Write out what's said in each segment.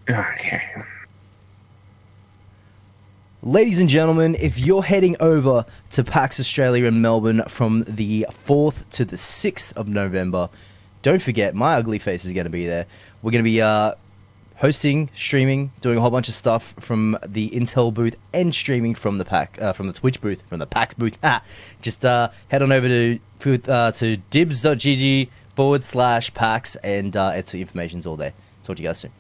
Okay. Ladies and gentlemen, if you're heading over to PAX Australia in Melbourne from the 4th to the 6th of November, don't forget my ugly face is going to be there. We're going to be hosting, streaming, doing a whole bunch of stuff from the Intel booth and streaming from the from the Twitch booth, from the PAX booth. Just head on over to DIBBSGG/PAX and it's the information's all there. Talk to you guys soon.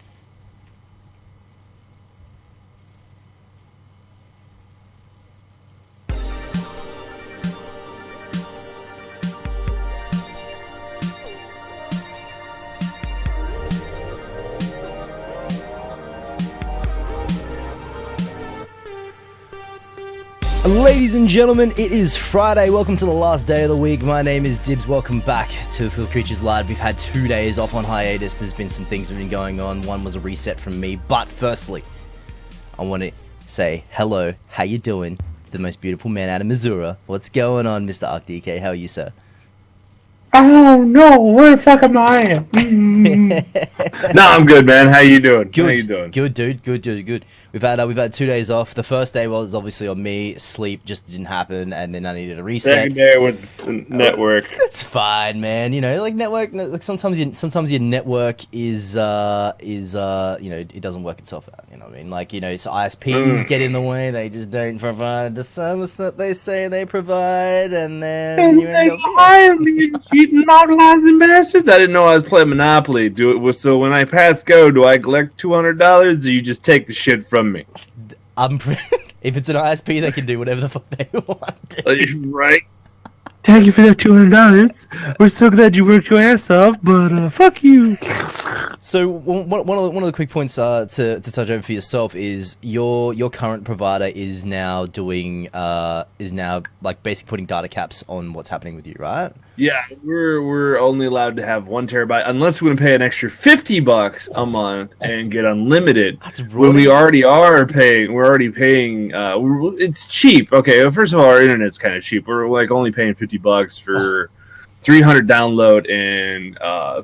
Ladies and gentlemen, it is Friday. Welcome to the last day of the week. My name is Dibbs. Welcome back to Field Creatures Live. We've had 2 days off on hiatus. There's been some things that have been going on. One was a reset from me. But firstly, I want to say hello. How you doing? To the most beautiful man out of Missouri. What's going on, Mr. ArcDK? How are you, sir? Oh no, where the fuck am I? No, I'm good, man. How you doing? Good. How you doing? Good, dude. Good. We've had 2 days off. The first day was obviously on me. Sleep just didn't happen, and then I needed a reset. Second day with network. That's fine, man. You know, like network. Like sometimes your network is it doesn't work itself out. You know what I mean? Like, you know, so ISPs get in the way. They just don't provide the service that they say they provide, and then And you end up. hire me, cheating, monopolizing bastards. I didn't know I was playing Monopoly. So when I pass go, do I collect $200, or you just take the shit from me? If it's an ISP, they can do whatever the fuck they want. Right? Thank you for that $200. We're so glad you worked your ass off, but fuck you. So one of the quick points to touch over for yourself is your current provider is now doing like basically putting data caps on what's happening with you, right? Yeah, we're only allowed to have 1 terabyte unless we pay an extra $50 a month and get unlimited. That's when we already are paying. We're already paying. It's cheap. Okay, well, first of all, our internet's kind of cheap. We're like only paying $50 for 300 download and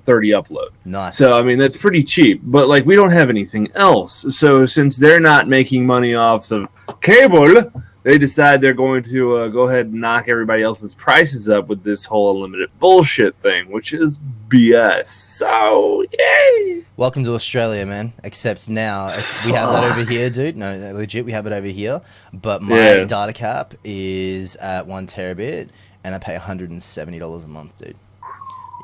30 upload. Nice. So I mean that's pretty cheap. But like we don't have anything else. So since they're not making money off the cable, they decide they're going to go ahead and knock everybody else's prices up with this whole unlimited bullshit thing, which is BS. So, yay! Welcome to Australia, man. Except now we have that over here, dude. No, legit, we have it over here. But my data cap is at 1 terabit, and I pay $170 a month, dude.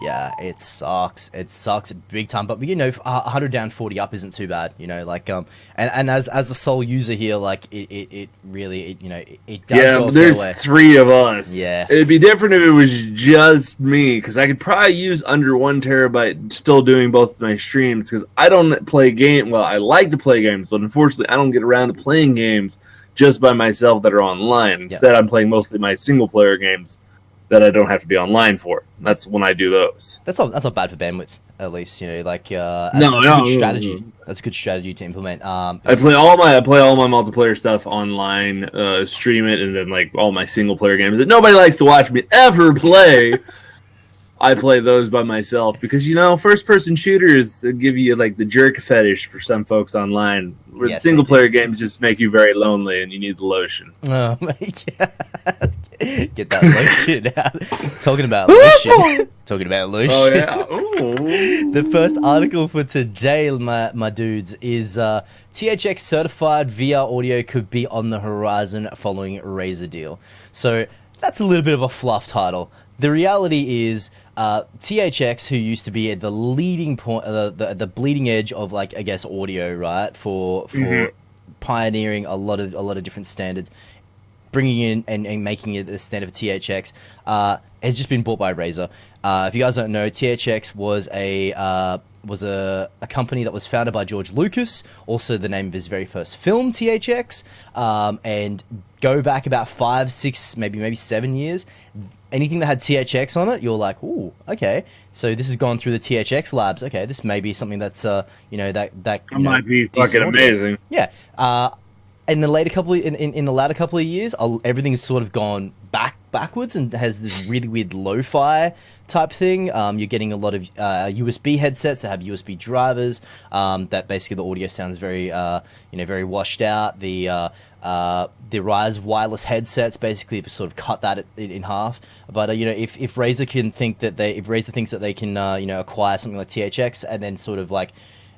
Yeah, it sucks. It sucks big time. But you know, 100 down, 40 up isn't too bad. You know, like and as a sole user here, like it really you know it does. Yeah, go there's way. 3 of us. Yeah, it'd be different if it was just me, because I could probably use under 1 terabyte still doing both of my streams. Because I don't play game. Well, I like to play games, but unfortunately, I don't get around to playing games just by myself that are online. Instead, I'm playing mostly my single player games that I don't have to be online for. That's when I do those. That's not bad for bandwidth, at least. You know, like that's a good strategy. That's a good strategy to implement. I play all my multiplayer stuff online, stream it, and then like all my single player games that nobody likes to watch me ever play. I play those by myself because, you know, first person shooters give you like the jerk fetish for some folks online. Where Yes, single player games just make you very lonely and you need the lotion. Oh my god. Get that lotion out. Talking about lotion. Talking about lotion. Oh yeah. Ooh. The first article for today, my dudes, is THX certified VR audio could be on the horizon following Razer deal. So that's a little bit of a fluff title. The reality is, THX, who used to be at the leading point, the bleeding edge of, like, I guess, audio, right, for pioneering a lot of different standards, bringing in and making it the standard of THX, has just been bought by Razer. If you guys don't know, THX was a company that was founded by George Lucas, also the name of his very first film, THX, and go back about 5, 6, maybe 7 years. Anything that had THX on it, you're like, ooh, okay. So this has gone through the THX labs. Okay, this may be something that's, that might be fucking amazing. Yeah. In the later couple of years, everything's sort of gone back backwards and has this really weird lo-fi type thing. You're getting a lot of USB headsets that have USB drivers. That basically the audio sounds very very washed out. The Razer wireless headsets basically have sort of cut that in half. But if Razer thinks that they can acquire something like THX and then sort of like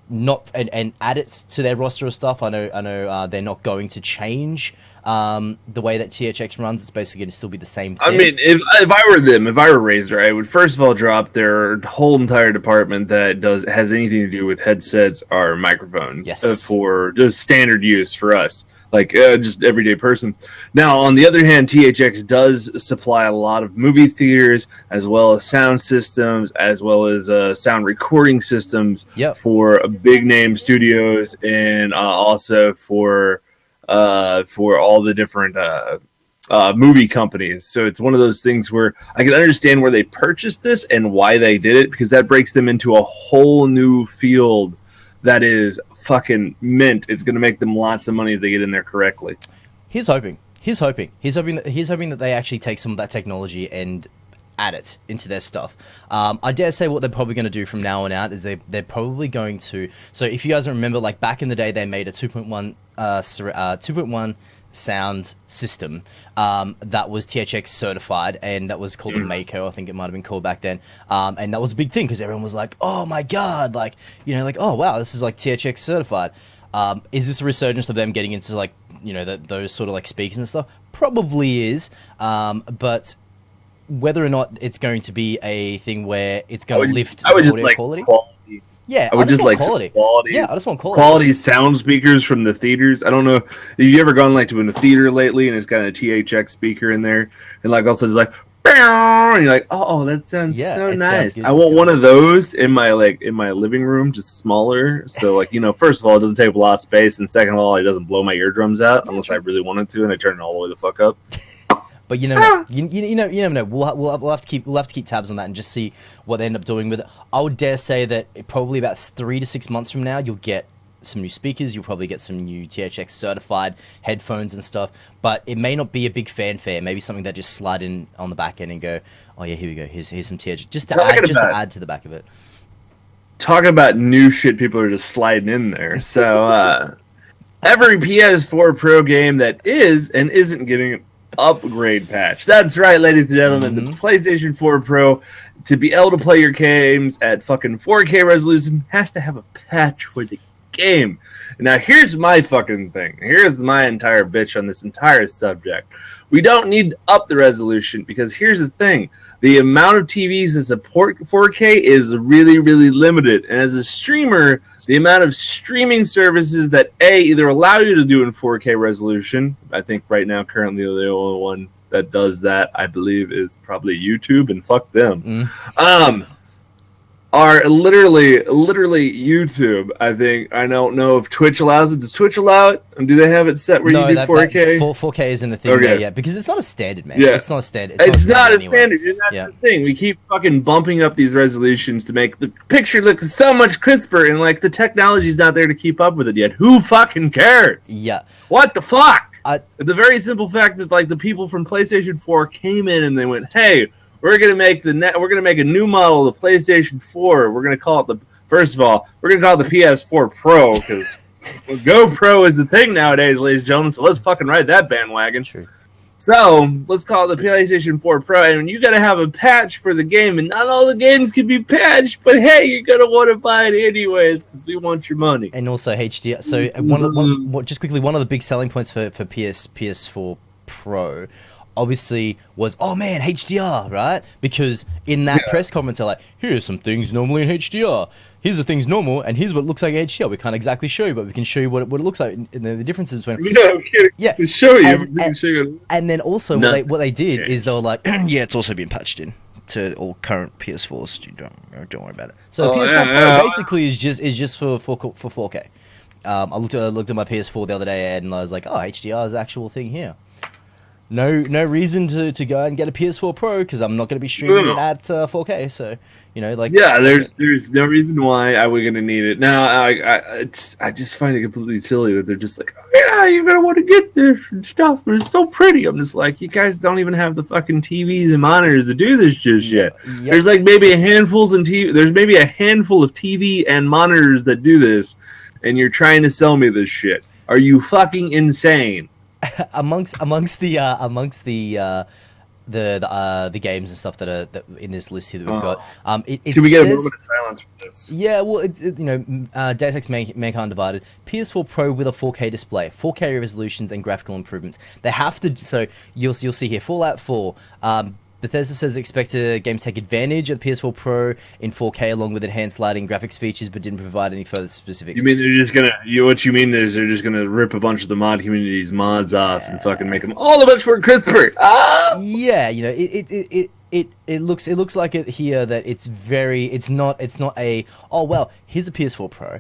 not and add it to their roster of stuff, I know they're not going to change the way that THX runs. It's basically going to still be the same thing. I mean, if I were Razer, I would first of all drop their whole entire department that has anything to do with headsets or microphones for just standard use for us. Like just everyday persons. Now, on the other hand, THX does supply a lot of movie theaters, as well as sound systems, as well as sound recording systems for big name studios, and also for all the different movie companies. So it's one of those things where I can understand where they purchased this and why they did it, because that breaks them into a whole new field that is fucking mint. It's going to make them lots of money if they get in there correctly. He's hoping that they actually take some of that technology and add it into their stuff. I dare say what they're probably going to do from now on out is they're probably going to. So if you guys remember, like back in the day, they made a 2.1 sound system that was THX certified, and that was called the Mako, I think it might have been called back then, and that was a big thing because everyone was like, oh my god, like oh wow, this is like THX certified. Is this a resurgence of them getting into like those sort of like speakers and stuff? Probably is, but whether or not it's going to be a thing where it's going to lift the audio quality. Yeah, I would just like quality. Quality. I just want quality. Quality sound speakers from the theaters. I don't know. Have you ever gone like to a theater lately and it's got a THX speaker in there, and like also it's like, and you're like, oh, that sounds so nice. I want one of those in my living room, just smaller. So like first of all, it doesn't take up a lot of space, and second of all, it doesn't blow my eardrums out unless I really wanted to, and I turn it all the way the fuck up. But you never know. You never know. We'll have to keep tabs on that and just see what they end up doing with it. I would dare say that probably about 3 to 6 months from now, you'll get some new speakers. You'll probably get some new THX certified headphones and stuff. But it may not be a big fanfare. Maybe something that just slide in on the back end and go, oh yeah, here we go. Here's some THX just to add to the back of it. Talking about new shit, people are just sliding in there. So every PS4 Pro game that is and isn't getting an upgrade patch. That's right, ladies and gentlemen. The PlayStation 4 Pro, to be able to play your games at fucking 4K resolution, has to have a patch for the game. Now, here's my fucking thing. Here's my entire bitch on this entire subject. We don't need to up the resolution, because here's the thing. The amount of TVs that support 4K is really, really limited. And as a streamer, the amount of streaming services that either allow you to do in 4K resolution, I think right now currently the only one that does that, I believe, is probably YouTube, and fuck them. Are literally YouTube. I think. I don't know if Twitch allows it. Does Twitch allow it? And do they have it set where you do 4K? 4K isn't a thing there yet, because it's not a standard, man. Yeah. It's not a standard. It's not a standard, and that's the thing. We keep fucking bumping up these resolutions to make the picture look so much crisper, and like the technology's not there to keep up with it yet. Who fucking cares? Yeah. What the fuck? The very simple fact that like the people from PlayStation 4 came in and they went, "Hey, we're gonna make a new model of the PlayStation 4. We're gonna call it first of all, we're gonna call it the PS4 Pro, because GoPro is the thing nowadays, ladies and gentlemen. So let's fucking ride that bandwagon. True. So let's call it the PlayStation 4 Pro, and you gotta have a patch for the game, and not all the games can be patched. But hey, you're gonna want to buy it anyways because we want your money. And also HDR. So just quickly, one of the big selling points for PS4 Pro obviously was, oh man, HDR, right? Because in that press conference, they're like, here's some things normally in HDR. Here's the things normal, and here's what it looks like in HDR. We can't exactly show you, but we can show you what it looks like, and the differences between. No, to show you. And then also what they did is they were like, yeah, it's also been patched in to all current PS4s. Don't worry about it. So PS4 Pro basically is just for 4K. I looked at my PS4 the other day, and I was like, oh, HDR is an actual thing here. no reason to go and get a PS4 Pro because I'm not going to be streaming it at 4K. So like Yeah, there's no reason why I was gonna need it. Now I just find it completely silly that they're just like, oh, yeah, you're gonna want to get this and stuff. And it's so pretty. I'm just like, you guys don't even have the fucking TVs and monitors to do this just yet. Yep. There's like maybe a handful of TV and monitors that do this, and you're trying to sell me this shit. Are you fucking insane? amongst the games and stuff that are in this list here that we've got. Can we get a moment of silence for this? Yeah, well, Deus Ex Mankind Divided, PS4 Pro with a 4K display, 4K resolutions and graphical improvements. They have to. So you'll see here Fallout 4. Bethesda says expect a game to take advantage of the PS4 Pro in 4K along with enhanced lighting graphics features, but didn't provide any further specifics. You mean they're just gonna? What you mean is they're just gonna rip a bunch of the mod community's mods off and fucking make them all a bunch for Christopher? Ah! Yeah, it looks like it here that it's not a, oh well, here's a PS4 Pro.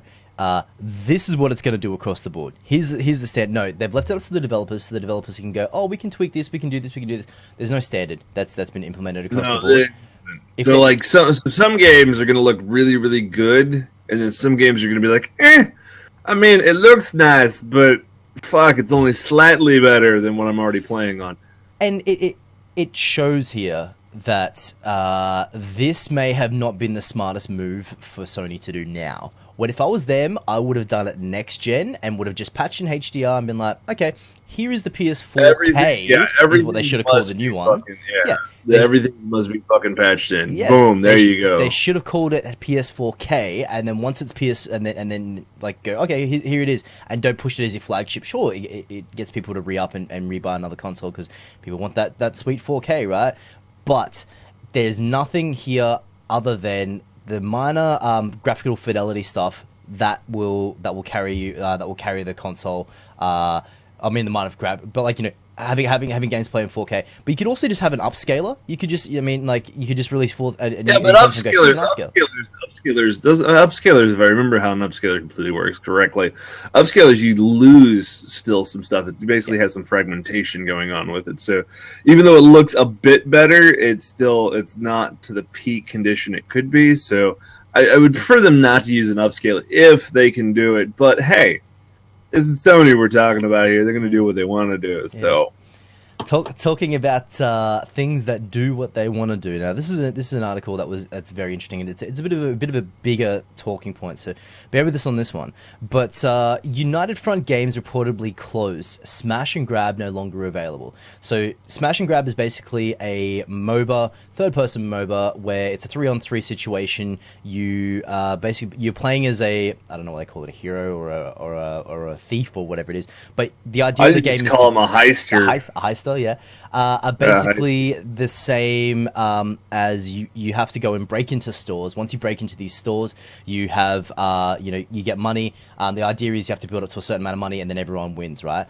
This is what it's going to do across the board. Here's the standard. No, they've left it up to the developers, so the developers can go, oh, we can tweak this, we can do this, we can do this. There's no standard that's been implemented across the board. Like some games are going to look really, really good, and then some games are going to be like, I mean, it looks nice, but fuck, it's only slightly better than what I'm already playing on. And it shows here that this may have not been the smartest move for Sony to do now. What if I was them, I would have done it next gen and would have just patched in HDR and been like, okay, here is the PS4K, is what they should have called the new one. Everything must be fucking patched in. Yeah, boom, there you go. They should have called it PS4K, and then once it's and then like go, okay, here it is, and don't push it as your flagship. Sure, it gets people to re-up and rebuy another console because people want that sweet 4K, right? But there's nothing here other than the minor graphical fidelity stuff that will carry the console. I mean, the minor grab, but like having games play in 4K. But you could also just have an upscaler. You could just release full. But upscalers, if I remember how an upscaler completely works correctly, upscalers you lose still some stuff. It basically has some fragmentation going on with it. So even though it looks a bit better, it's not to the peak condition it could be. So I would prefer them not to use an upscaler if they can do it. But hey, this is Sony we're talking about here. They're going to do what they want to do. Yes. So, talking about things that do what they want to do. Now, this is an article that's very interesting, and it's a bit of a bigger talking point. So, bear with us on this one. But United Front Games reportedly closed. Smash and Grab no longer available. So, Smash and Grab is basically a MOBA, third-person MOBA, where it's a 3-on-3 situation. You're playing as I don't know what they call it, a hero or a thief or whatever it is. But the idea of the game is call him a heister. A heister, yeah. Are basically the same as you have to go and break into stores. Once you break into these stores, you have you get money. The idea is you have to build up to a certain amount of money, and then everyone wins, right?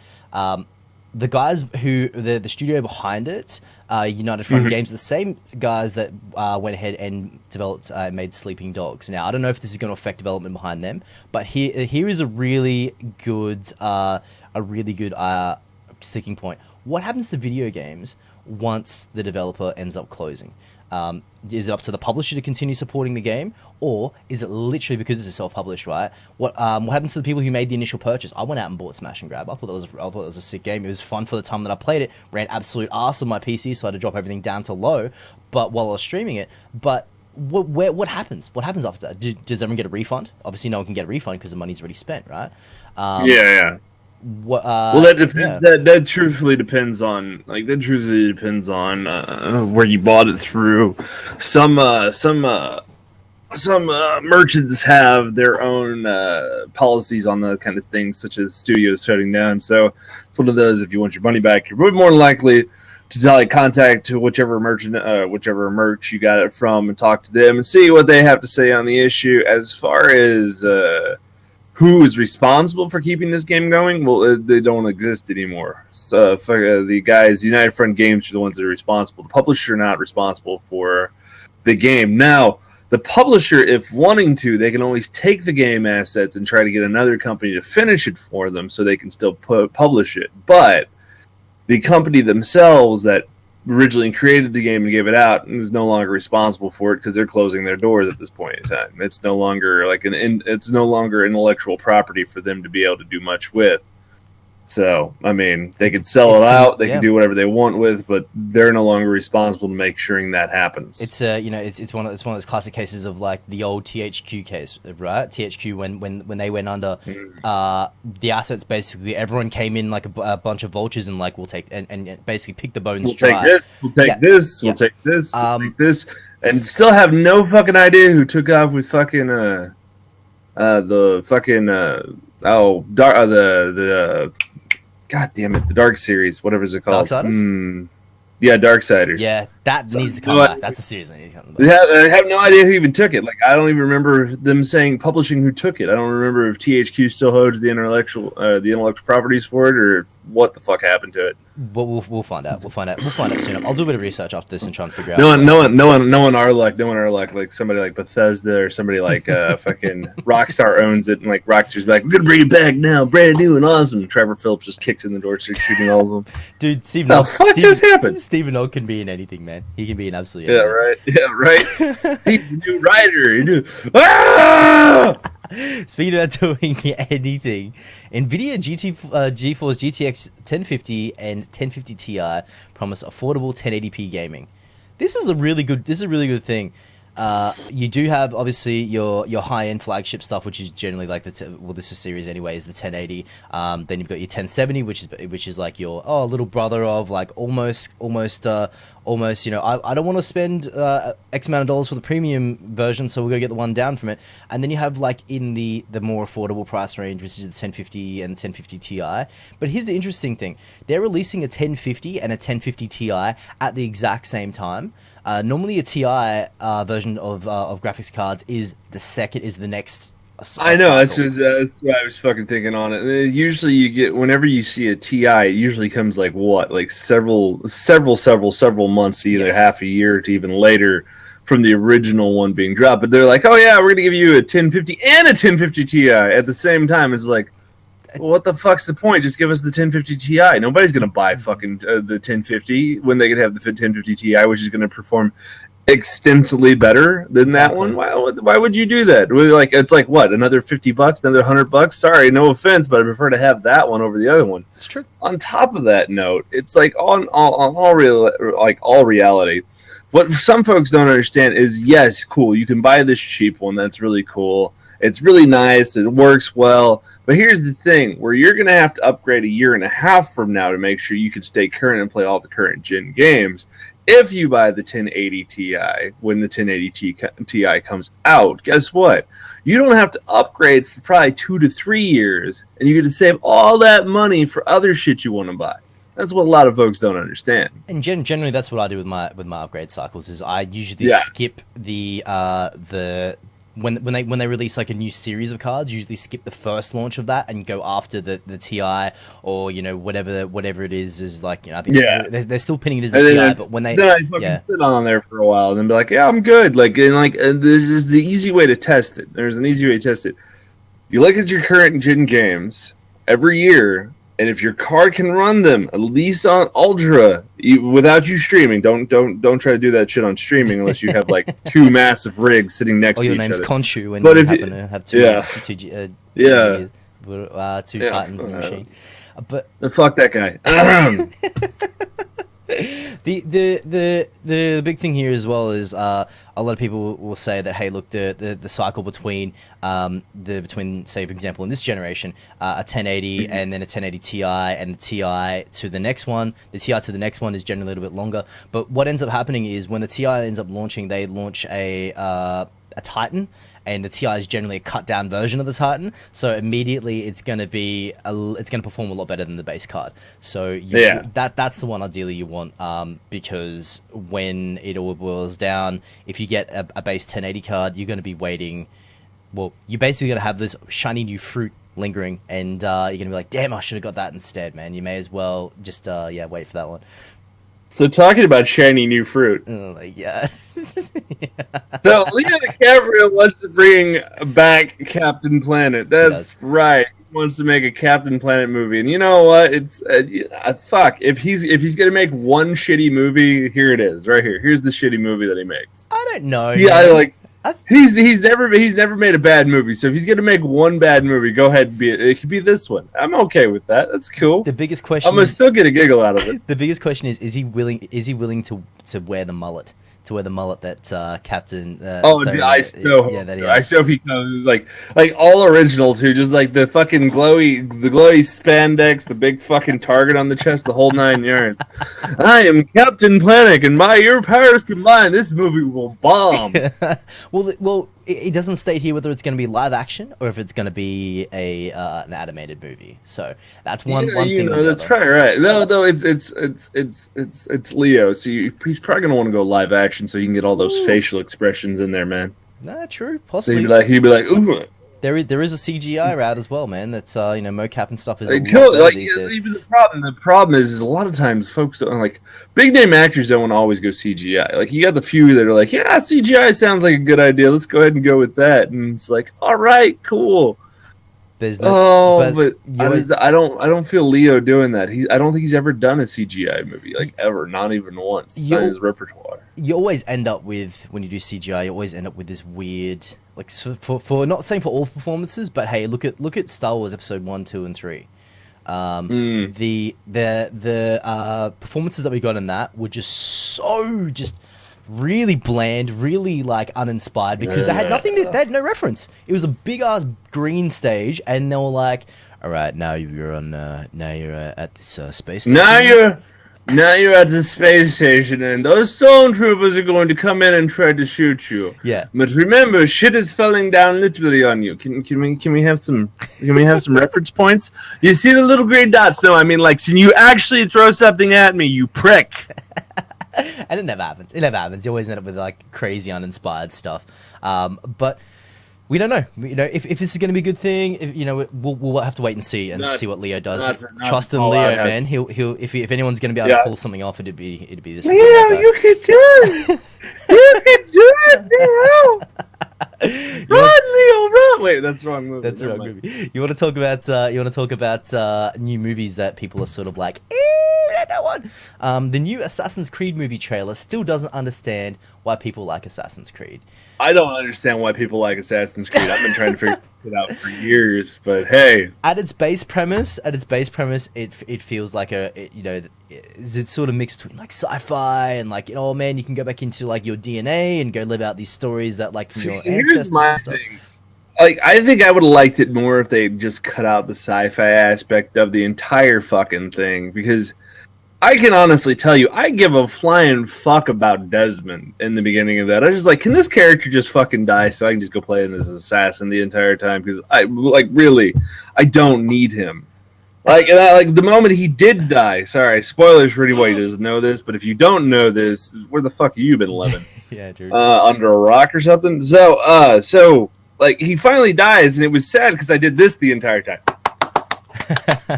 The guys who the studio behind it, United Front Games, the same guys that went ahead and developed made Sleeping Dogs. Now I don't know if this is going to affect development behind them, but here is a really good sticking point. What happens to video games once the developer ends up closing? Is it up to the publisher to continue supporting the game, or is it literally because it's self-published, right? What happens to the people who made the initial purchase? I went out and bought Smash and Grab. I thought it was a sick game. It was fun for the time that I played it. Ran absolute arse on my PC, so I had to drop everything down to low. But while I was streaming it, what happens? What happens after that? Does everyone get a refund? Obviously, no one can get a refund because the money's already spent, right? Yeah. That depends. Yeah. That truthfully depends on where you bought it through. Some merchants have their own policies on that kind of thing, such as studios shutting down. So it's one of those. If you want your money back, you're more likely to contact whichever merch you got it from and talk to them and see what they have to say on the issue. As far as who is responsible for keeping this game going? Well, they don't exist anymore. So the guys, United Front Games, are the ones that are responsible. The publisher not responsible for the game. Now, the publisher, if wanting to, they can always take the game assets and try to get another company to finish it for them so they can still publish it. But the company themselves that originally created the game and gave it out is no longer responsible for it because they're closing their doors at this point in time. It's no longer it's no longer intellectual property for them to be able to do much with. So, I mean, they could sell it out, they can do whatever they want with, but they're no longer responsible to make sure that happens. It's it's one of those classic cases of like the old THQ case, right? THQ when they went under, the assets basically everyone came in like a bunch of vultures and like we'll take and basically pick the bones dry. We'll take this, we'll take this, and still have no fucking idea who took off with fucking the fucking God damn it, the Dark series, whatever is it called? Darksiders? Yeah, Darksiders. Yeah, that needs to come back. That's a series that needs to come back. Yeah, I have no idea who even took it. Like, I don't even remember them publishing who took it. I don't remember if THQ still holds the intellectual properties for it, or what the fuck happened to it. But we'll find out. We'll find out soon. I'll do a bit of research after this and try and figure out. No one our luck. Like somebody like Bethesda or somebody like fucking Rockstar owns it, and like Rockstar's like, we're gonna bring it back now, brand new and awesome. And Trevor Phillips just kicks in the door, starts shooting all of them. Dude, Stephen just happened? Stephen O can be in anything, man. He can be in absolutely anything. Yeah, right. He's a new writer. Speaking about doing anything, Nvidia GeForce GTX 1050 and 1050 Ti promise affordable 1080p gaming. This is a really good thing. You do have obviously your high-end flagship stuff, which is generally like this is series anyway, is the 1080. Then you've got your 1070, which is like your little brother of like almost. You know, I don't want to spend X amount of dollars for the premium version, so we'll go get the one down from it. And then you have like in the more affordable price range, which is the 1050 and the 1050 Ti. But here's the interesting thing: they're releasing a 1050 and a 1050 Ti at the exact same time. Normally, a Ti version of graphics cards is the next. I know that's what I was fucking thinking on it. Usually, you get whenever you see a Ti, it usually comes like what, like several months, to either half a year to even later from the original one being dropped. But they're like, oh yeah, we're gonna give you a 1050 and a 1050 Ti at the same time. It's like, well, what the fuck's the point? Just give us the 1050 Ti. Nobody's gonna buy fucking the 1050 when they could have the 1050 Ti, which is gonna perform extensively better than that one. Why would you do that? Like, it's like what, another $50, another $100? Sorry, no offense, but I prefer to have that one over the other one. It's true. On top of that note, it's like on all reality. What some folks don't understand is, yes, cool, you can buy this cheap one. That's really cool. It's really nice. It works well. But here's the thing, where you're going to have to upgrade a year and a half from now to make sure you can stay current and play all the current gen games. If you buy the 1080 Ti when the 1080 Ti comes out, guess what? You don't have to upgrade for probably 2 to 3 years, and you get to save all that money for other shit you want to buy. That's what a lot of folks don't understand. And generally, that's what I do with my upgrade cycles. Is I usually skip the when they release like a new series of cards, usually skip the first launch of that and go after the Ti, or you know, whatever it is like, you know, I think they're still pinning it as a Ti, but when they sit on there for a while and then be like, yeah, I'm good. There's the easy way to test it. There's an easy way to test it. You look at your current gen games every year, and if your card can run them at least on Ultra without you streaming, don't try to do that shit on streaming unless you have like two massive rigs sitting next to each other. Your name's Khonshu, and you happen to have two Titans in your machine. But fuck that guy. The big thing here as well is a lot of people will say that, hey, look, the cycle between say, for example, in this generation, a 1080 and then a 1080 Ti and the Ti to the next one, the Ti to the next one is generally a little bit longer. But what ends up happening is when the Ti ends up launching, they launch a Titan. And the Ti is generally a cut down version of the Titan, so immediately it's going to perform a lot better than the base card. So that's the one ideally you want, because when it all boils down, if you get a base 1080 card, you're going to be waiting. Well, you're basically going to have this shiny new fruit lingering, and you're going to be like, damn, I should have got that instead, man. You may as well just wait for that one. So talking about shiny new fruit. Oh my god. So Leonardo DiCaprio wants to bring back Captain Planet. That's right. He wants to make a Captain Planet movie, and you know what? It's fuck. If he's gonna make one shitty movie, here it is, right here. Here's the shitty movie that he makes. I don't know. Yeah, like he's never made a bad movie. So if he's gonna make one bad movie, go ahead and it could be this one. I'm okay with that. That's cool. The biggest question. I'm gonna still get a giggle out of it. The biggest question is he willing to wear the mullet? To wear the mullet that Captain. I hope he comes like all original too, just like the fucking glowy spandex, the big fucking target on the chest, the whole 9 yards. I am Captain Planet, and by your powers combined, this movie will bomb. well, it doesn't state here whether it's going to be live action or if it's going to be an animated movie. So that's one thing. That's probably right. No, it's Leo, so he's probably going to want to go live action so you can get all those facial expressions in there, man. Nah, true, possibly. So he'd be like, ooh. There is a CGI route as well, man. That's mocap and stuff is these days. Even the problem is a lot of times folks don't like big name actors don't always go CGI. Like you got the few that are like, yeah, CGI sounds like a good idea. Let's go ahead and go with that. And it's like, all right, cool. There's no, I don't feel Leo doing that. I don't think he's ever done a CGI movie ever, not even once. It's not his repertoire. You always end up with when you do CGI, you always end up with this weird. Like for not saying for all performances, but hey, look at Star Wars Episode 1, 2, and 3. The performances that we got in that were just really bland, really like uninspired because they had nothing. They had no reference. It was a big ass green stage, and they were like, "All right, now you're on. Now you're at this space station. Now you're at the space station, and those stormtroopers are going to come in and try to shoot you. Yeah, but remember, shit is falling down literally on you. Can we have some reference points? You see the little green dots? No, I mean can you actually throw something at me, you prick? And it never happens. You always end up with like crazy uninspired stuff. But we don't know. If this is going to be a good thing. We'll have to wait and see see what Leo does. Trust in Leo, man. He'll if anyone's going to be able to pull something off, it'd be this. Leo, you can do it. You can do it, Leo. Run, Leo, run! Wait, that's the wrong movie. That's the wrong movie. You want to talk about new movies that people are sort of like, that one. The new Assassin's Creed movie trailer still doesn't understand why people like Assassin's Creed. I don't understand why people like Assassin's Creed. I've been trying to figure it out for years, but hey. At its base premise, it feels like it's sort of mixed between like sci-fi and like, oh man, you can go back into like your DNA and go live out these stories that like from your ancestors and stuff. Thing. I think I would have liked it more if they just cut out the sci-fi aspect of the entire fucking thing, because I can honestly tell you, I give a flying fuck about Desmond in the beginning of that. I was just like, can this character just fucking die so I can just go play as an assassin the entire time? Because I don't need him. The moment he did die, sorry, spoilers for anybody who doesn't know this, but if you don't know this, where the fuck have you been living? Yeah, dude. Under a rock or something? So he finally dies, and it was sad because I did this the entire time.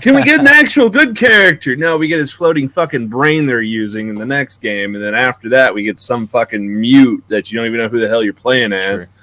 Can we get an actual good character? No, we get his floating fucking brain they're using in the next game, and then after that, we get some fucking mute that you don't even know who the hell you're playing as. True.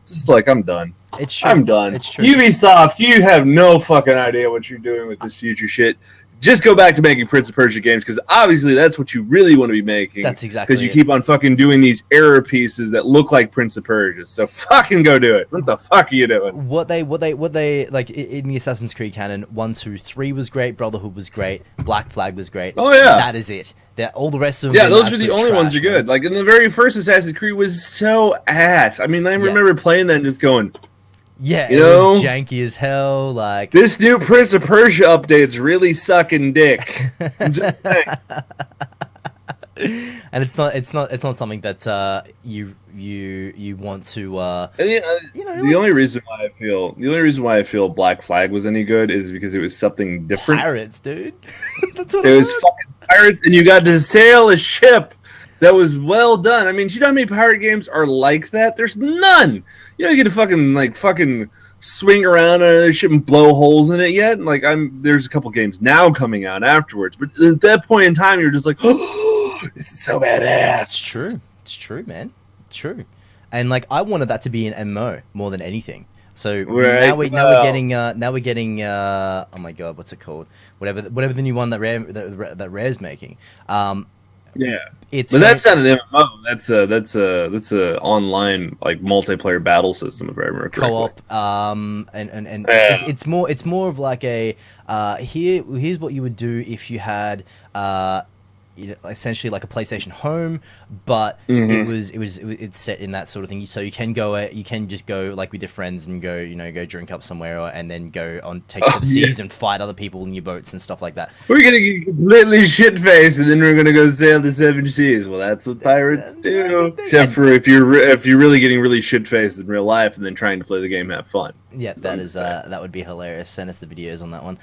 Just I'm done. It's true. I'm done. It's true. Ubisoft, you have no fucking idea what you're doing with this future shit. Just go back to making Prince of Persia games, because obviously that's what you really want to be making. That's exactly because you keep on fucking doing these error pieces that look like Prince of Persia. So fucking go do it. What the fuck are you doing? What they like in the Assassin's Creed canon, 1, 2, 3 was great, Brotherhood was great, Black Flag was great. Oh yeah, that is it. All the rest of them. Yeah, those were the only ones that are good. Like in the very first Assassin's Creed was so ass. I mean, I remember playing that and just going. Yeah, it was janky as hell. Like this new Prince of Persia update's really sucking dick. I'm just saying. And it's not something that you want to. The only reason why I feel Black Flag was any good is because it was something different. Pirates, dude. That's what it was. Fucking pirates, and you got to sail a ship that was well done. I mean, do you know how many pirate games are like that? There's none. You don't get to fucking swing around on a ship and blow holes in it yet. And there's a couple games now coming out afterwards, but at that point in time, you're just like, oh, this is so badass. It's true, man. It's true. And I wanted that to be an MMO more than anything. So Right. now we're getting oh my god, what's it called? Whatever the new one that Rare's making. Yeah, It's but that's not an MMO. That's a online like multiplayer battle system, if I remember correctly. co-op, and it's more of like a here's what you would do if you had essentially like a PlayStation Home, but it's set in that sort of thing. So you can just go like with your friends and go drink up somewhere, and then go on take to the seas and fight other people in your boats and stuff like that. We're gonna get completely shit faced, and then we're gonna go sail the seven seas. Well, that's what pirates do. Except for if you're really getting really shit faced in real life, and then trying to play the game, have fun. Yeah, that would be hilarious. Send us the videos on that one.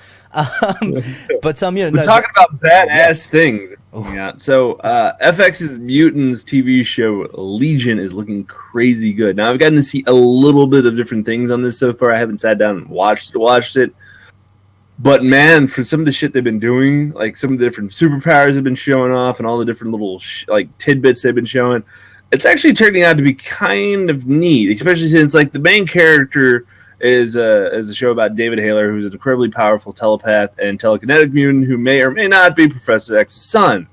But we're talking about badass things. Yeah, so FX's Mutants TV show Legion is looking crazy good. Now I've gotten to see a little bit of different things on this so far. I haven't sat down and watched it, but man, for some of the shit they've been doing, like some of the different superpowers have been showing off, and all the different little like tidbits they've been showing, it's actually turning out to be kind of neat. Especially since like the main character is a show about David Haler, who's an incredibly powerful telepath and telekinetic mutant who may or may not be Professor X's son.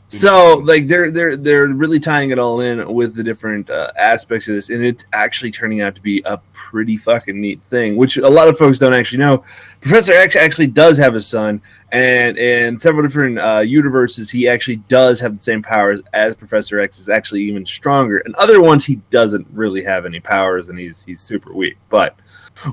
So, like, they're really tying it all in with the different aspects of this, and it's actually turning out to be a pretty fucking neat thing, which a lot of folks don't actually know. Professor X actually does have a son, and in several different universes, he actually does have the same powers as Professor X, is actually even stronger. In other ones, he doesn't really have any powers, and he's super weak. But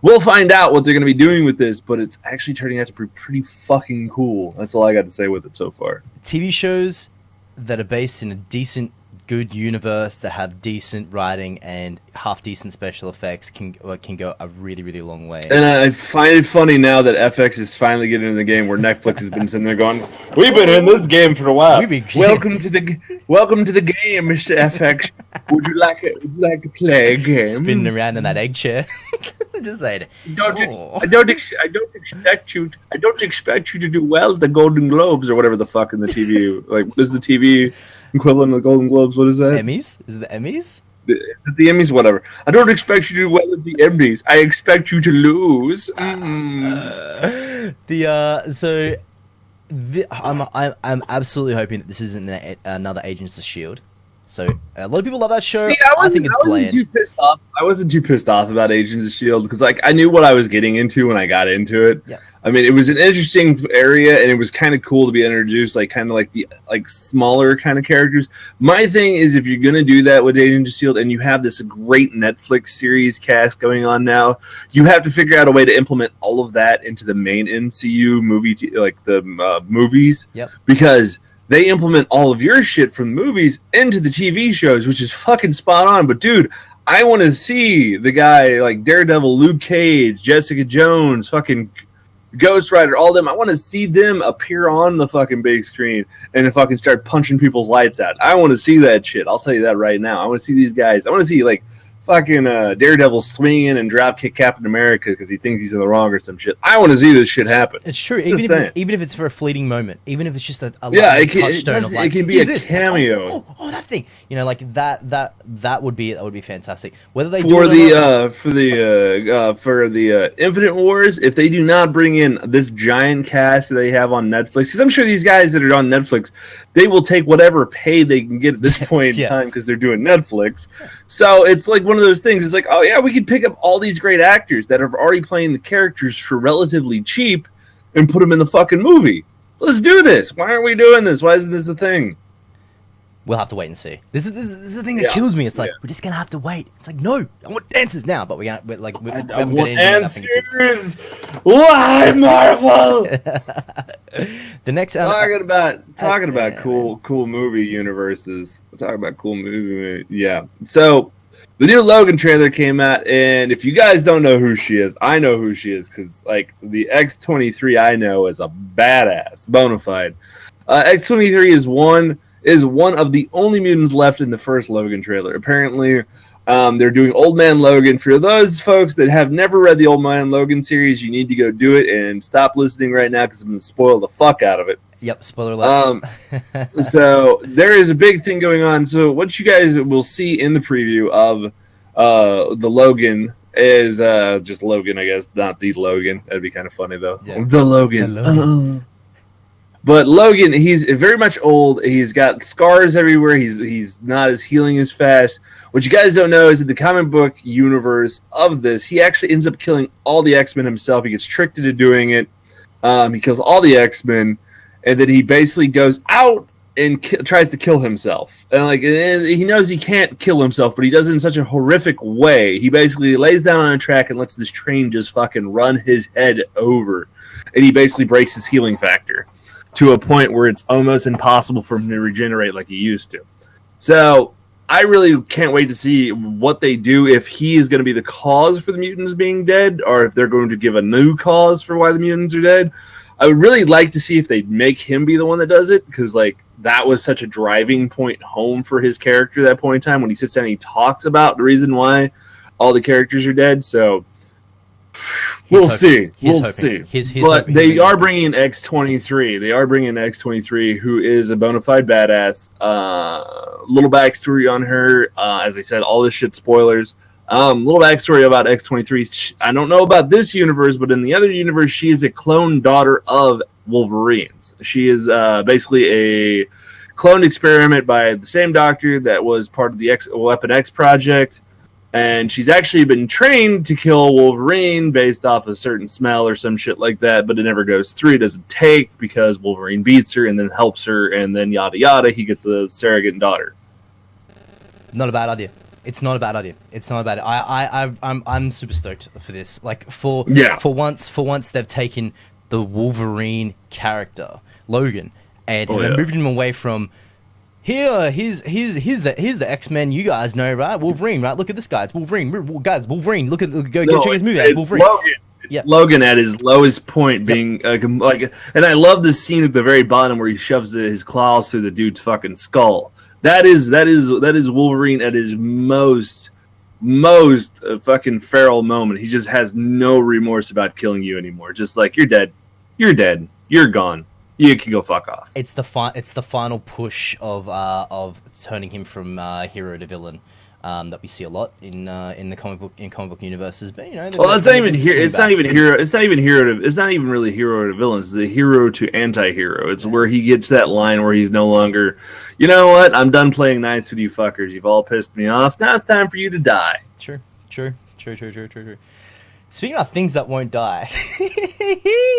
we'll find out what they're going to be doing with this, but it's actually turning out to be pretty fucking cool. That's all I got to say with it so far. TV shows that are based in a decent, good universe that have decent writing and half-decent special effects can go a really, really long way. And I find it funny now that FX is finally getting into the game where Netflix has been sitting there going, "We've been in this game for a while. Welcome to the game, Mr. FX. Would you like to play a game?" Spinning around in that egg chair, just saying. I don't expect you to do well at the Golden Globes or whatever the fuck in the TV. Like, what is the TV equivalent of the Golden Globes? What is that? Emmys? Is it the Emmys? The Emmys, whatever. I don't expect you to do well at the Emmys. I expect you to lose. I'm absolutely hoping that this isn't another Agents of S.H.I.E.L.D. So a lot of people love that show. See, I think it's bland. I wasn't too pissed off about Agents of S.H.I.E.L.D. because like I knew what I was getting into when I got into it. Yeah. I mean, it was an interesting area, and it was kind of cool to be introduced, like kind of like the smaller kind of characters. My thing is, if you're gonna do that with Agents of S.H.I.E.L.D. and you have this great Netflix series cast going on now, you have to figure out a way to implement all of that into the main MCU movie, movies. Yep. Because they implement all of your shit from the movies into the TV shows, which is fucking spot on. But dude, I want to see the guy like Daredevil, Luke Cage, Jessica Jones, fucking Ghost Rider, all them. I want to see them appear on the fucking big screen and fucking start punching people's lights out. I want to see that shit. I'll tell you that right now. I want to see these guys. I want to see like fucking Daredevil swinging and dropkick Captain America because he thinks he's in the wrong or some shit. I want to see this shit happen. It's true. Even if it's for a fleeting moment, even if it's just a touchstone of like, it can be a cameo. Oh, that thing. You know, like that would be fantastic. Whether they for the Infinite Wars, if they do not bring in this giant cast that they have on Netflix, because I'm sure these guys that are on Netflix, they will take whatever pay they can get at this point in time because they're doing Netflix. So it's like one of those things. It's like, oh yeah, we could pick up all these great actors that are already playing the characters for relatively cheap and put them in the fucking movie. Let's do this. Why aren't we doing this? Why isn't this a thing? We'll have to wait and see. This is the thing that kills me. It's like we're just gonna have to wait. It's like no, I want answers now, but we haven't got answers. Why Marvel? The next talking about cool movie universes. Talking about cool movie. Yeah. So the new Logan trailer came out, and if you guys don't know who she is, I know who she is because like the X-23 I know is a badass, bona fide. X-23 is one of the only mutants left in the first Logan trailer. Apparently, they're doing Old Man Logan. For those folks that have never read the Old Man Logan series, you need to go do it and stop listening right now because I'm going to spoil the fuck out of it. Yep, spoiler alert. So there is a big thing going on. So what you guys will see in the preview of the Logan is just Logan, I guess, not the Logan. That'd be kind of funny though. Yeah. The Logan. The Logan. But Logan, he's very much old. He's got scars everywhere. He's not as healing as fast. What you guys don't know is that the comic book universe of this, he actually ends up killing all the X-Men himself. He gets tricked into doing it. He kills all the X-Men, and then he basically goes out and tries to kill himself. And he knows he can't kill himself, but he does it in such a horrific way. He basically lays down on a track and lets this train just fucking run his head over. And he basically breaks his healing factor to a point where it's almost impossible for him to regenerate like he used to. So I really can't wait to see what they do, if he is going to be the cause for the mutants being dead, or if they're going to give a new cause for why the mutants are dead. I would really like to see if they make him be the one that does it, because that was such a driving point home for his character at that point in time when he sits down and he talks about the reason why all the characters are dead. So we'll see. We'll see. But they are bringing X-23. They are bringing X-23, who is a bona fide badass. Little backstory on her. As I said, all this shit spoilers. Little backstory about X-23. I don't know about this universe, but in the other universe, she is a clone daughter of Wolverine's. She is basically a cloned experiment by the same doctor that was part of the Weapon X project. And she's actually been trained to kill Wolverine based off a certain smell or some shit like that, but it never goes through. It doesn't take because Wolverine beats her and then helps her, and then yada yada. He gets a surrogate daughter. Not a bad idea. It's not a bad idea. It's not a bad. I'm super stoked for this. For once they've taken the Wolverine character Logan and moved him away from. Here's the X-Men you guys know, right? Wolverine, right? Look at this guy. It's Wolverine. Guys, Wolverine. Go check his movie out. Wolverine. Logan. Logan at his lowest point, being and I love this scene at the very bottom where he shoves his claws through the dude's fucking skull. That is Wolverine at his most fucking feral moment. He just has no remorse about killing you anymore. Just like, you're dead, you're gone. You can go fuck off. It's the final push of turning him from hero to villain that we see a lot in the comic book universes. But it's not even really hero to villain. It's the hero to anti-hero. It's where he gets that line where he's no longer, you know what? I'm done playing nice with you fuckers. You've all pissed me off. Now it's time for you to die. True. Speaking of things that won't die.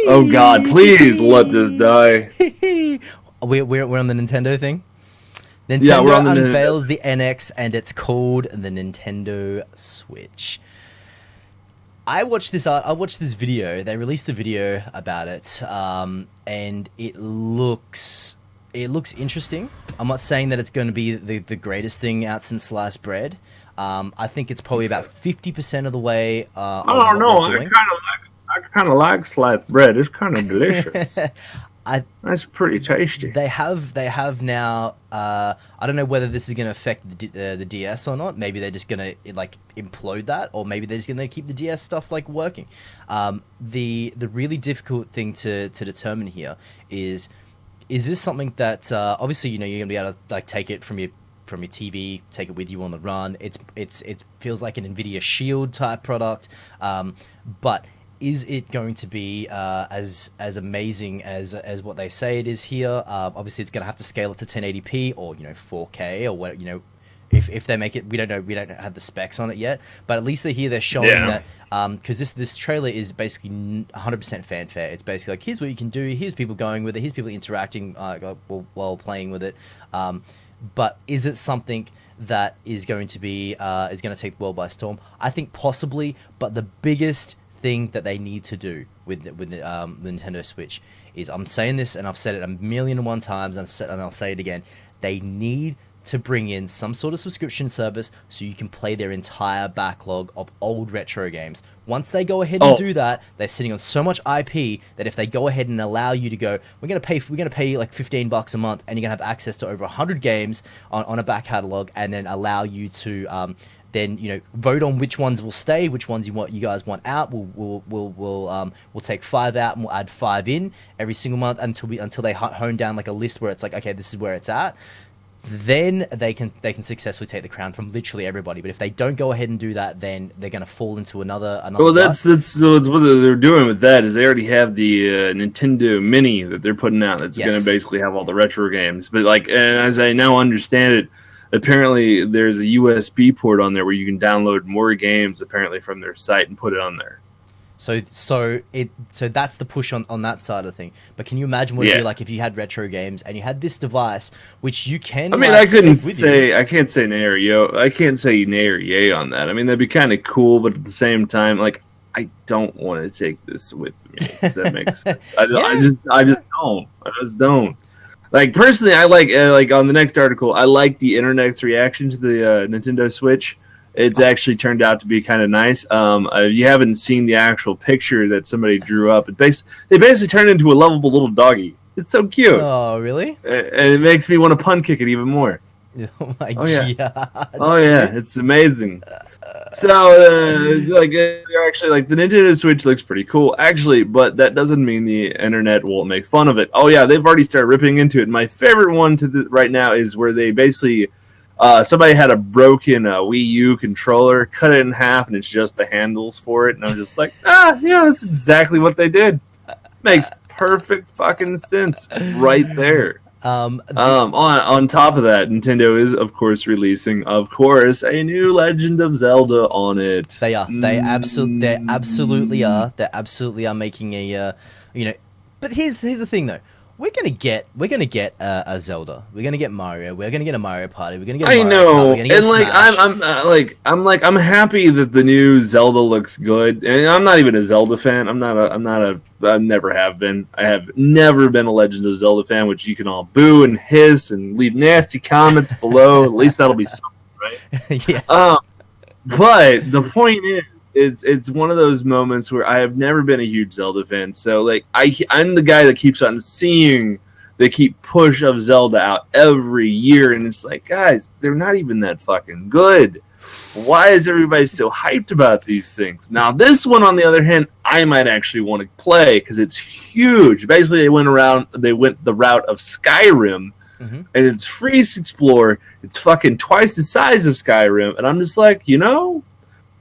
Oh God, please let this die. We're on the Nintendo thing. Nintendo unveils the NX and it's called the Nintendo Switch. I watched this video. They released a video about it, and it looks interesting. I'm not saying that it's going to be the greatest thing out since sliced bread. I think it's probably about 50% of the way. I don't know. I kind of like sliced bread. It's kind of delicious. That's pretty tasty. They have now. I don't know whether this is going to affect the DS or not. Maybe they're just going to implode that, or maybe they're just going to keep the DS stuff working. The really difficult thing to determine here is this something that obviously you're going to be able to take it from your TV, take it with you on the run. It feels like an Nvidia Shield type product, but is it going to be as amazing as what they say it is here? Obviously, it's going to have to scale up to 1080p or 4K or what if they make it. We don't know. We don't have the specs on it yet, but at least they're showing that because this trailer is basically 100% fanfare. It's basically here's what you can do. Here's people going with it. Here's people interacting while playing with it. But is it something that is going to be is going to take the world by storm? I think possibly, but the biggest thing that they need to do with the Nintendo Switch is, I'm saying this and I've said it 1,000,001 times and I'll say it again, they need to bring in some sort of subscription service so you can play their entire backlog of old retro games. Once they go ahead and do that, they're sitting on so much IP that if they go ahead and allow you to go, we're gonna pay like $15 a month, and you're gonna have access to over 100 games on a back catalog, and then allow you to then vote on which ones will stay, which ones you guys want out. We'll take 5 out and we'll add 5 in every single month until they hone down a list where it's okay, this is where it's at. then they can successfully take the crown from literally everybody. But if they don't go ahead and do that, then they're going to fall into another. Well, that's so what they're doing with that is they already have the Nintendo Mini that they're putting out. That's going to basically have all the retro games. But like, and as I now understand it, apparently there's a USB port on there where you can download more games apparently from their site and put it on there. So that's the push on that side of the thing. But can you imagine what it'd be like if you had retro games and you had this device, which you can? I mean, I can't say nay or yay on that. I mean, that'd be kind of cool, but at the same time, like, I don't want to take this with me. Does that make sense? I just don't. Like, personally, I like on the next article, I like the internet's reaction to the Nintendo Switch. It's actually turned out to be kind of nice. If you haven't seen the actual picture that somebody drew up, they basically turned it into a lovable little doggy. It's so cute. Oh, really? And it makes me want to pun kick it even more. Oh my god! Oh yeah, it's amazing. So they're actually like the Nintendo Switch looks pretty cool, actually, but that doesn't mean the internet won't make fun of it. Oh yeah, they've already started ripping into it. My favorite one right now is where they basically. Somebody had a broken Wii U controller, cut it in half, and it's just the handles for it. And I'm just like, yeah, that's exactly what they did. Makes perfect fucking sense right there. On top of that, Nintendo is, of course, releasing, a new Legend of Zelda on it. They are. They absolutely are. They absolutely are making a, But here's the thing, though. We're gonna get a Zelda. We're gonna get Mario. We're gonna get a Mario Party. We're gonna get. I know, and like I'm happy that the new Zelda looks good. And I'm not even a Zelda fan. I never have been. I have never been a Legends of Zelda fan, which you can all boo and hiss and leave nasty comments below. At least that'll be something, right? Yeah. But the point is. It's one of those moments where I have never been a huge Zelda fan, so like I'm the guy that keeps on seeing the keep push of Zelda out every year, and it's like, guys, they're not even that fucking good. Why is everybody so hyped about these things? Now this one, on the other hand, I might actually want to play because it's huge. Basically, they went the route of Skyrim, and it's free to explore. It's fucking twice the size of Skyrim, and I'm just like,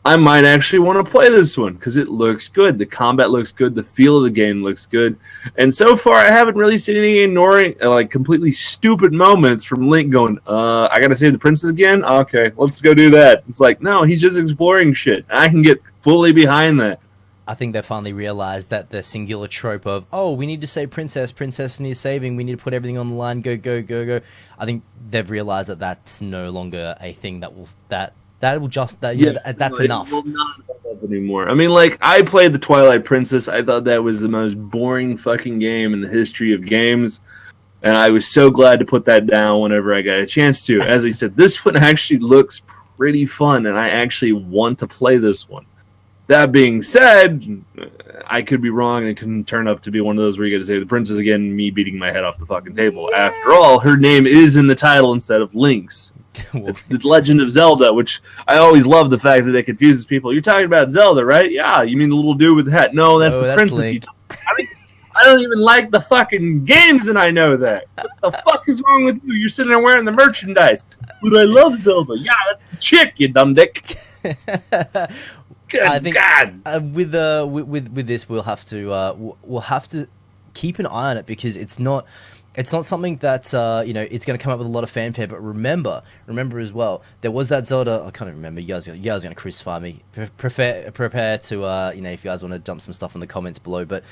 I might actually want to play this one because it looks good. The combat looks good. The feel of the game looks good. And so far, I haven't really seen any ignoring, completely stupid moments from Link going, I got to save the princess again? Okay, let's go do that. It's like, no, he's just exploring shit. I can get fully behind that. I think they finally realized that the singular trope of, we need to save princess needs saving, we need to put everything on the line, go, go, go, go. I think they've realized that that's no longer a thing that's enough. It will not up anymore. I mean, I played the Twilight Princess. I thought that was the most boring fucking game in the history of games, and I was so glad to put that down whenever I got a chance to. As I said, this one actually looks pretty fun, and I actually want to play this one. That being said, I could be wrong, and it can turn up to be one of those where you get to save the princess again, and me beating my head off the fucking table. Yeah. After all, her name is in the title instead of Link's. It's the Legend of Zelda, which I always love the fact that it confuses people. You're talking about Zelda, right? Yeah, you mean the little dude with the hat. No, that's the princess. I don't even like the fucking games, and I know that. What the fuck is wrong with you? You're sitting there wearing the merchandise. But I love Zelda. Yeah, that's the chick, you dumb dick. Good I think God. With this, we'll have to keep an eye on it because it's not something that it's going to come up with a lot of fanfare. But remember as well, there was that Zelda. I can't even remember. You guys are going to crucify me. Prepare to if you guys want to dump some stuff in the comments below. But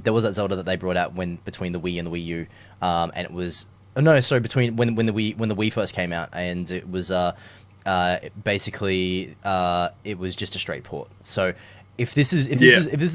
there was that Zelda that they brought out between the Wii and the Wii U, and it was between when the Wii first came out, and it was basically it was just a straight port. So if this is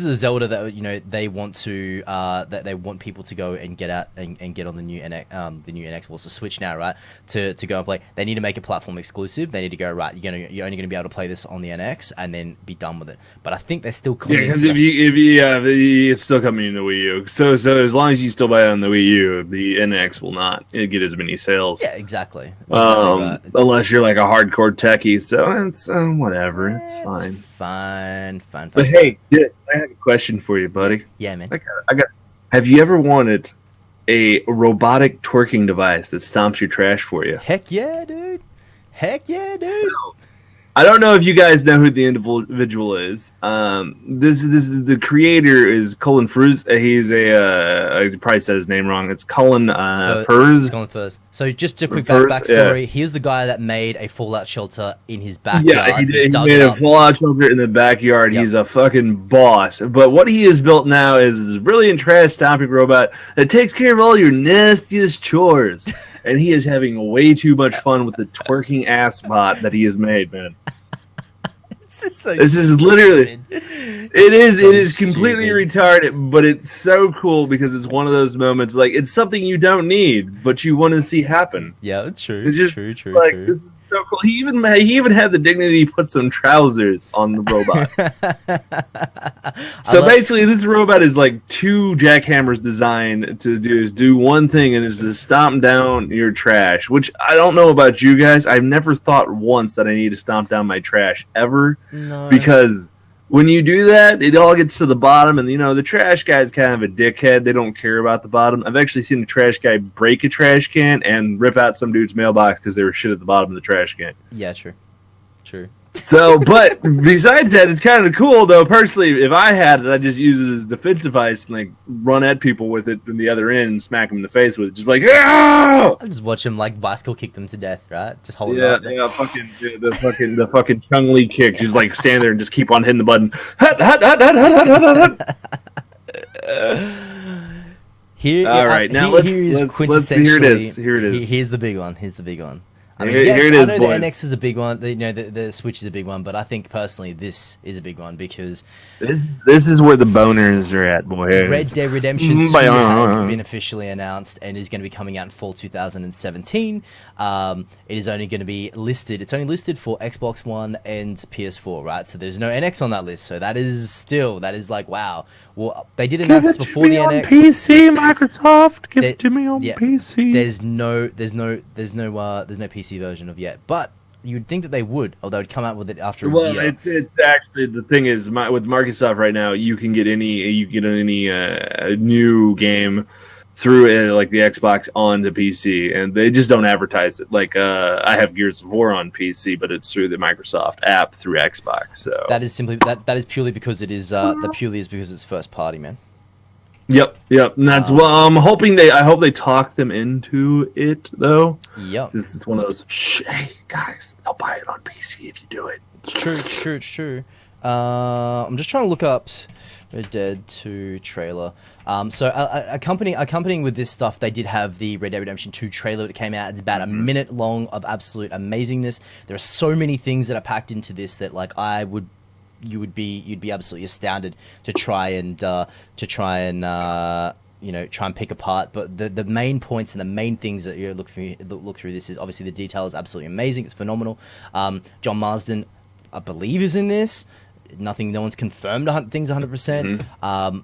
a Zelda that they want to that they want people to go and get out and get on the new NX, well, it's a Switch now, right? To go and play, they need to make it platform exclusive. They need to go, right, you're only going to be able to play this on the NX and then be done with it. But I think they're still clinging. Yeah, because it's still coming in the Wii U. So as long as you still buy it on the Wii U, the NX will not get as many sales. Yeah, exactly. Right. Unless you're like a hardcore techie, so it's whatever. It's fine. Fine. But hey, I have a question for you, buddy. Yeah, man. Have you ever wanted a robotic twerking device that stomps your trash for you. Heck yeah, dude. Heck yeah, dude. So, I don't know if you guys know who the individual is. This the creator is Colin Furze. He's I probably said his name wrong. It's Colin Furze. Colin Furze. So just a quick Furze, backstory. yeah. He was the guy that made a fallout shelter in his backyard. Yeah, he did. He dug made it a up. fallout shelter in the backyard. Yep. He's a fucking boss. But what he has built now is a brilliant trash stomping robot that takes care of all your nastiest chores. And he is having way too much fun with the twerking ass bot that he has made, man. This is literally, it is completely retarded, but it's so cool because it's one of those moments, like, it's something you don't need, but you want to see happen. Yeah, true, it's just true. This is so cool. He even had the dignity to put some trousers on the robot. So basically, this robot is like two jackhammers designed to do one thing, and it's to stomp down your trash. Which I don't know about you guys. I've never thought once that I need to stomp down my trash ever, because when you do that, it all gets to the bottom, and the trash guy's kind of a dickhead. They don't care about the bottom. I've actually seen a trash guy break a trash can and rip out some dude's mailbox because there was shit at the bottom of the trash can. Yeah, true. So, but besides that, it's kind of cool, though. Personally, if I had it, I'd just use it as a defense device and, like, run at people with it from the other end and smack them in the face with it. Just like, ah! I'll just watch him, like, bicycle kick them to death, right? Just hold it up. Yeah, the fucking Chung Li kick. Just, like, stand there and just keep on hitting the button. Hut, hut, hut, hut, hut, hut, hut, hut. Here, all right, now here is quintessentially. Here it is. Here's the big one. I mean, Here yes, it is, I know boys. the NX is a big one. The Switch is a big one, but I think personally this is a big one because this is where the boners are at, boys. Red Dead Redemption 2 has been officially announced and is going to be coming out in fall 2017. It is only going to be listed. It's only listed for Xbox One and PS4, right? So there's no NX on that list. So that is like, wow. Well, they did announce this before the NX. PC, Microsoft, give it to me on PC. There's no PC version of yet, but you'd think that they would, or they would come out with it after a year. It's actually, the thing is, with Microsoft right now, you can get any new game through like the Xbox on the PC, and they just don't advertise it. Like I have Gears of War on PC, but it's through the Microsoft app through Xbox. So that is simply that is purely because it is purely is because it's first party, man. Yep, and that's I'm hoping I hope they talk them into it though. Yep, this is one of those. Hey guys, they'll buy it on PC if you do it. It's true. I'm just trying to look up Red Dead 2 trailer. So accompanying with this stuff, they did have the Red Dead Redemption 2 trailer that came out. It's about a minute long of absolute amazingness. There are so many things that are packed into this that, like, you'd be absolutely astounded to try and pick apart. But the main points and the main things that you look through this is obviously the detail is absolutely amazing. It's phenomenal. John Marsden, I believe, is in this. No one's confirmed things 100%.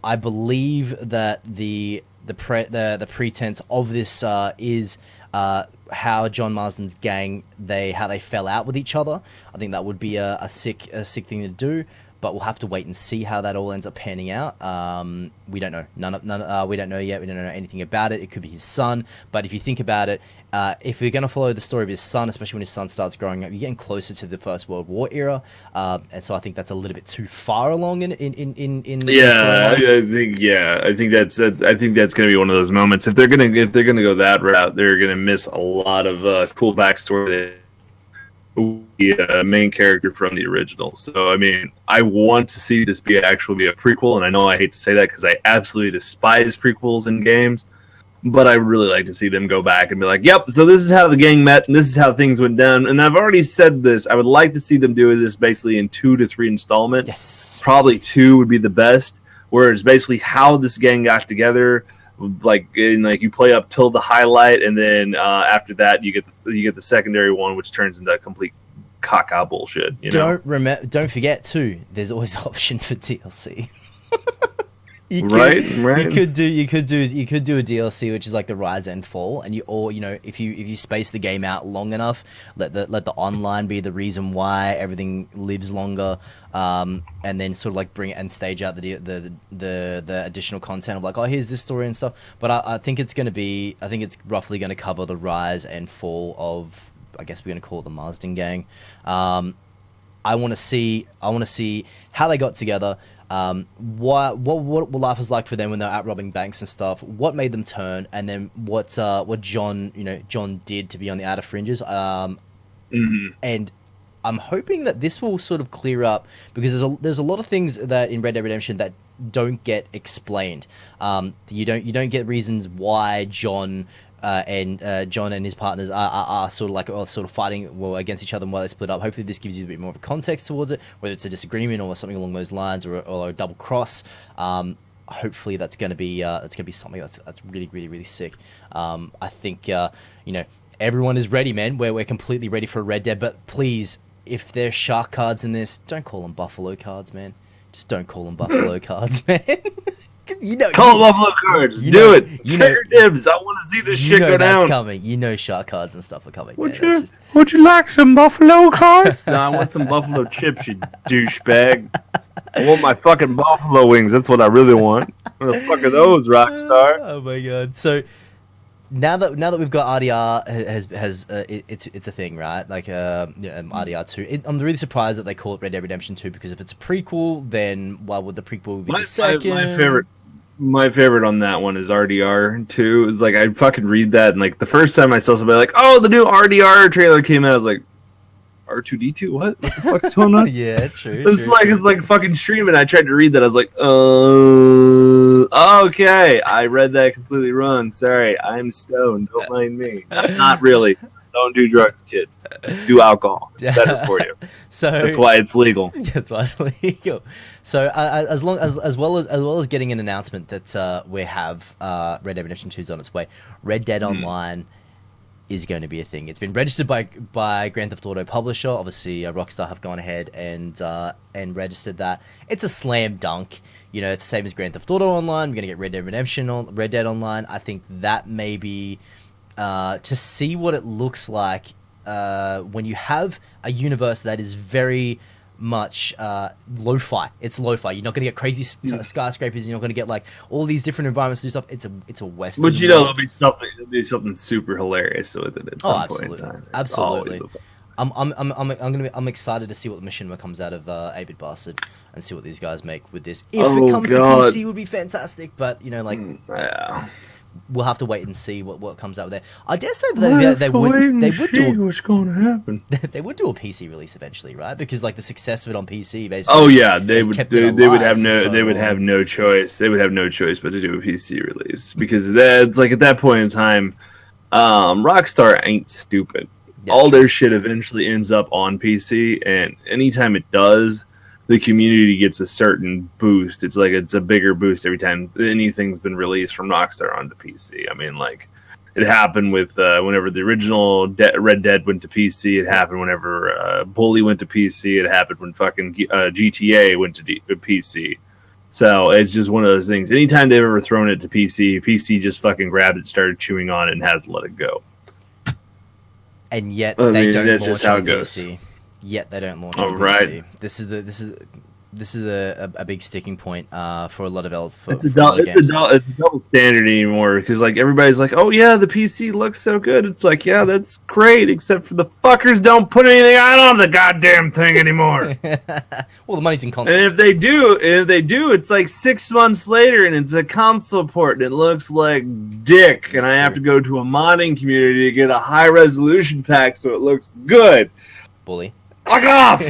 I believe that the pretense of this is how John Marsden's gang how they fell out with each other. I think that would be a sick thing to do, but we'll have to wait and see how that all ends up panning out. We don't know. We don't know yet. We don't know anything about it. It could be his son, but if you think about it, if we're going to follow the story of his son, especially when his son starts growing up, you're getting closer to the First World War era, and so I think that's a little bit too far along in I think that's going to be one of those moments. If they're gonna go that route, they're gonna miss a lot of cool backstory. The main character from the original. So I mean, I want to see this actually be a prequel, and I know I hate to say that because I absolutely despise prequels in games. But I would really like to see them go back and be like, yep, so this is how the gang met, and this is how things went down. And I've already said this. I would like to see them do this basically in 2 to 3 installments. Yes. Probably 2 would be the best, where it's basically how this gang got together. Like you play up till the highlight, and then after that you get the secondary one, which turns into complete caca bullshit. Don't forget too. There's always option for DLC. You Right. You could do a DLC which is like the Rise and Fall, and if you space the game out long enough, let the online be the reason why everything lives longer, and then sort of like bring it and stage out the additional content of like, oh, here's this story and stuff. But I think it's roughly going to cover the rise and fall of, I guess we're going to call it the Marsden Gang. I want to see how they got together. What life was like for them when they were out robbing banks and stuff. What made them turn, and then what John did to be on the outer fringes. And I'm hoping that this will sort of clear up, because there's a lot of things that in Red Dead Redemption that don't get explained. You don't get reasons why John and his partners are sort of fighting fighting against each other and why they split up. Hopefully this gives you a bit more of a context towards it, whether it's a disagreement or something along those lines, or a double cross. Hopefully that's going to be something that's really, really, really sick. I think everyone is ready, man. We're completely ready for Red Dead, but please, if there's shark cards in this, don't call them buffalo cards, man. Just don't call them buffalo cards, man. Call Buffalo cards. Do it. Trigger dibs. I want to see this shit go down. That's coming. Shark cards and stuff are coming. Would you like some Buffalo cards? No, I want some Buffalo chips, you douchebag. I want my fucking buffalo wings. That's what I really want. What the fuck are those, Rockstar? Oh my god. So now that we've got RDR it's a thing, right? Like RDR 2. I'm really surprised that they call it Red Dead Redemption 2, because if it's a prequel, then why would the prequel be the second? My favorite on that one is RDR 2. It's like, I fucking read that, and like the first time I saw somebody like, oh, the new RDR trailer came out, I was like, R2D2, what the fuck's going on? Yeah, true. It's like fucking streaming. I tried to read that. I was like, okay. I read that completely wrong. Sorry, I'm stoned. Don't mind me. Not really. Don't do drugs, kids. Do alcohol. It's better for you. So that's why it's legal. That's why it's legal. So as well as getting an announcement that we have Red Dead Redemption 2 is on its way, Red Dead Online is going to be a thing. It's been registered by Grand Theft Auto publisher. Obviously, Rockstar have gone ahead and registered that. It's a slam dunk. It's the same as Grand Theft Auto Online. We're going to get Red Dead Online. I think that may be to see what it looks like when you have a universe that is very much lo-fi. It's lo-fi. You're not going to get crazy skyscrapers. You're not going to get like all these different environments and stuff. It's a western. But there'll be something super hilarious with it at some absolutely. point in time. Absolutely. I'm excited to see what the machinima comes out of 8-Bit Bastard and see what these guys make with this. If it comes to PC, it would be fantastic. But yeah. We'll have to wait and see what comes out there. I dare say that they would do what's going to happen. They would do a PC release eventually, right? Because like the success of it on PC, basically. Oh yeah, they would have no choice. They would have no choice but to do a PC release, because that's like, at that point in time, Rockstar ain't stupid. All their shit eventually ends up on PC, and anytime it does, the community gets a certain boost. It's a bigger boost every time anything's been released from Rockstar onto PC. I mean, like, it happened with whenever the original Red Dead went to PC. It happened whenever Bully went to PC. It happened when fucking GTA went to PC. So it's just one of those things. Anytime they've ever thrown it to PC just fucking grabbed it, started chewing on it, and has let it go. And yet they don't launch on PC. Right. This is a big sticking point for a lot of it's a double standard anymore, because like everybody's like, oh yeah, the PC looks so good. It's like, yeah, that's great, except for the fuckers don't put anything on the goddamn thing anymore. Well, the money's in console. And if they do, it's like 6 months later, and it's a console port, and it looks like dick, and I have to go to a modding community to get a high resolution pack so it looks good. Bully. Fuck off!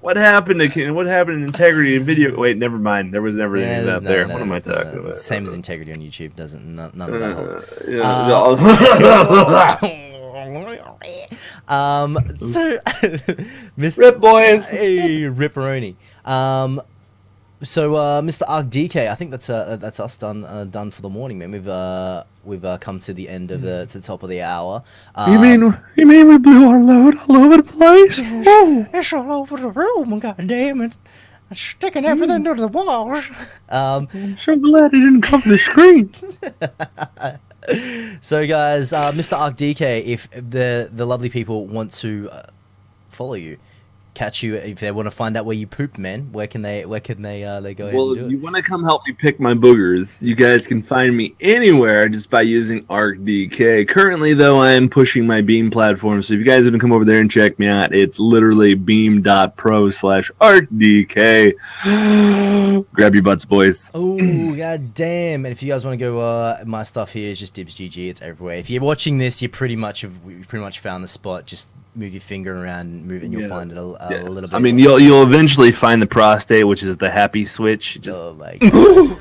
What happened to integrity in video? Wait, never mind. There was never anything out there. What am I talking about? Same as integrity on YouTube. None of that holds. So, Mr. Rip boys. Hey, Ripperoni. So, Mr. Arc DK, I think that's us done for the morning, man. We've come to the end of to the top of the hour. You mean we blew our load all over the place? It's all over the room, god damn it. Sticking everything to the walls. I'm so glad it didn't cover the screen. So, guys, Mr. ArcDK, if the lovely people want to follow you, catch you, if they want to find out where you poop, man, where can they go ahead and Well, do if it? you want to come help me pick my boogers, you guys can find me anywhere just by using ArcDK. Currently, though, I am pushing my Beam platform, so if you guys want to come over there and check me out, it's literally beam.pro/ArcDK. Grab your butts, boys. Oh, god damn. And if you guys want to go, my stuff here is just DiBBSGG. It's everywhere. If you're watching this, you pretty much found the spot. Just move your finger around and move it, and you'll find it a little bit. I mean, you'll eventually find the prostate, which is the happy switch. Just... Oh my god.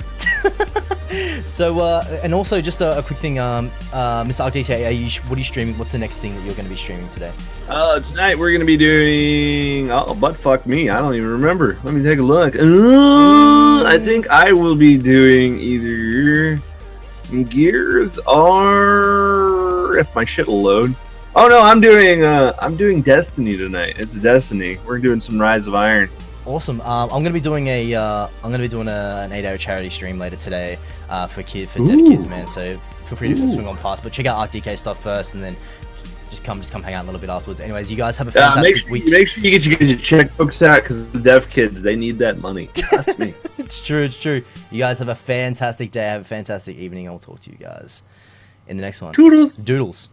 So, and also just a quick thing, Mr. ArcDK, what are you streaming? What's the next thing that you're going to be streaming today? Tonight we're going to be doing... Oh, butt fuck me. I don't even remember. Let me take a look. I think I will be doing either Gears or... If my shit will load. Oh no, I'm doing Destiny tonight. It's Destiny. We're doing some Rise of Iron. Awesome. I'm gonna be doing an 8-hour charity stream later today for deaf kids, man. So feel free to swing on past, but check out ArcDK stuff first, and then just come hang out a little bit afterwards. Anyways, you guys have a fantastic week. Make sure you get your checkbooks out, because the deaf kids, they need that money. Trust me. It's true. You guys have a fantastic day. Have a fantastic evening. I'll talk to you guys in the next one. Toodles. Doodles.